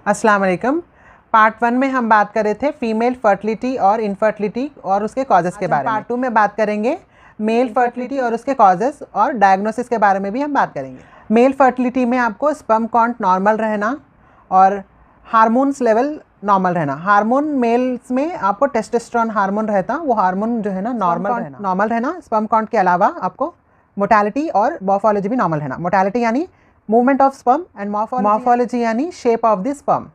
अस्सलाम वालेकुम। पार्ट 1 में हम बात कर रहे थे फीमेल फर्टिलिटी और इनफर्टिलिटी और उसके कॉजेज़ के बारे में। पार्ट 2 में बात करेंगे मेल फर्टिलिटी और उसके कॉजेज़ और डायग्नोसिस के बारे में भी हम बात करेंगे। मेल फर्टिलिटी में आपको स्पर्म काउंट नॉर्मल रहना और हार्मोन्स लेवल नॉर्मल रहना। हार्मोन मेल्स में आपको टेस्टोस्टेरोन हार्मोन रहता, वो हार्मोन जो है ना नॉर्मल रहना। स्पर्म काउंट के अलावा आपको मोटालिटी और मॉर्फोलॉजी भी नॉर्मल रहना। मोटालिटी यानी movement of sperm and morphology यानी shape of the sperm.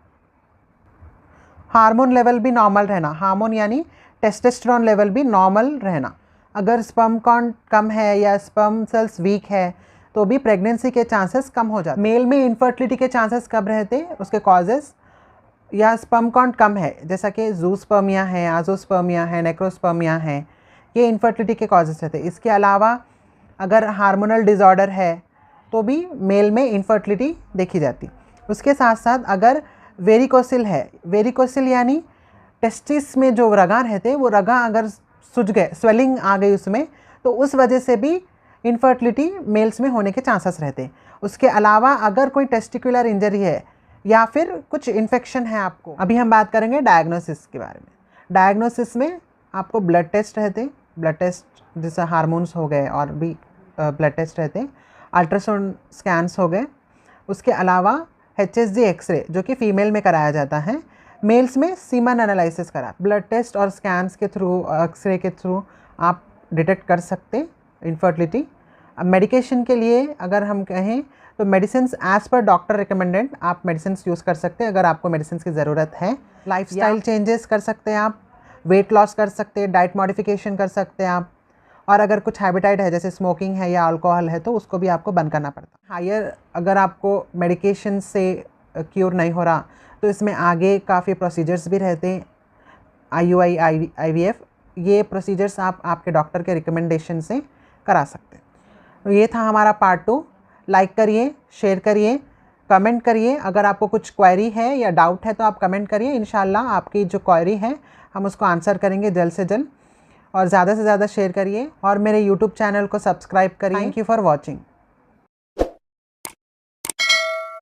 Hormone level भी नॉर्मल रहना। हार्मोन यानी टेस्टोस्टेरोन लेवल भी नॉर्मल रहना। अगर स्पर्म काउंट कम है या स्पर्म सेल्स वीक है तो भी प्रेगनेंसी के चांसेस कम हो जाते। मेल में इनफर्टिलिटी के चांसेस कब रहते, उसके कॉजेज़ या स्पर्म काउंट कम है जैसा कि जूस्पर्मिया है, आजोस्पर्मिया है, नेक्रोस्पर्मिया है, ये इनफर्टिलिटी के कॉजेज़ रहते। इसके अलावा अगर हार्मोनल डिसऑर्डर है तो भी मेल में इनफर्टिलिटी देखी जाती। उसके साथ साथ अगर वेरिकोसिल है, वेरिकोसिल यानी टेस्टिस में जो रगा रहते वो रगा अगर सूज गए, स्वेलिंग आ गई उसमें, तो उस वजह से भी इनफर्टिलिटी मेल्स में होने के चांसेस रहते। उसके अलावा अगर कोई टेस्टिकुलर इंजरी है या फिर कुछ इन्फेक्शन है आपको। अभी हम बात करेंगे डायग्नोसिस के बारे में। डायग्नोसिस में आपको ब्लड टेस्ट रहते, ब्लड टेस्ट जैसे हार्मोन्स हो गए और भी ब्लड टेस्ट रहते, अल्ट्रासाउंड स्कैन्स हो गए। उसके अलावा HSG एक्सरे जो कि फ़ीमेल में कराया जाता है, मेल्स में सीमन एनालिसिस करा। ब्लड टेस्ट और स्कैन्स के थ्रू, एक्सरे के थ्रू आप डिटेक्ट कर सकते इनफर्टिलिटी। मेडिकेशन के लिए अगर हम कहें तो medicines as per doctor recommended आप मेडिसिन्स यूज़ कर सकते हैं अगर आपको मेडिसिन्स की ज़रूरत है। लाइफस्टाइल चेंजेस कर सकते हैं आप, वेट लॉस कर सकते हैं, डाइट मॉडिफिकेशन कर सकते हैं आप, और अगर कुछ हैबिटाइट है जैसे स्मोकिंग है या अल्कोहल है तो उसको भी आपको बंद करना पड़ता है। हायर अगर आपको मेडिकेशन से क्योर नहीं हो रहा तो इसमें आगे काफ़ी प्रोसीजर्स भी रहते हैं, IUI, IVF। ये प्रोसीजर्स आप आपके डॉक्टर के रिकमेंडेशन से करा सकते हैं। तो ये था हमारा पार्ट 2। लाइक करिए, शेयर करिए, कमेंट करिए। अगर आपको कुछ क्वेरी है या डाउट है तो आप कमेंट करिए, इंशाल्लाह आपकी जो क्वेरी है हम उसको आंसर करेंगे जल्द से जल्द। और ज़्यादा से ज़्यादा शेयर करिए और मेरे YouTube चैनल को सब्सक्राइब करिए। Thank you for watching.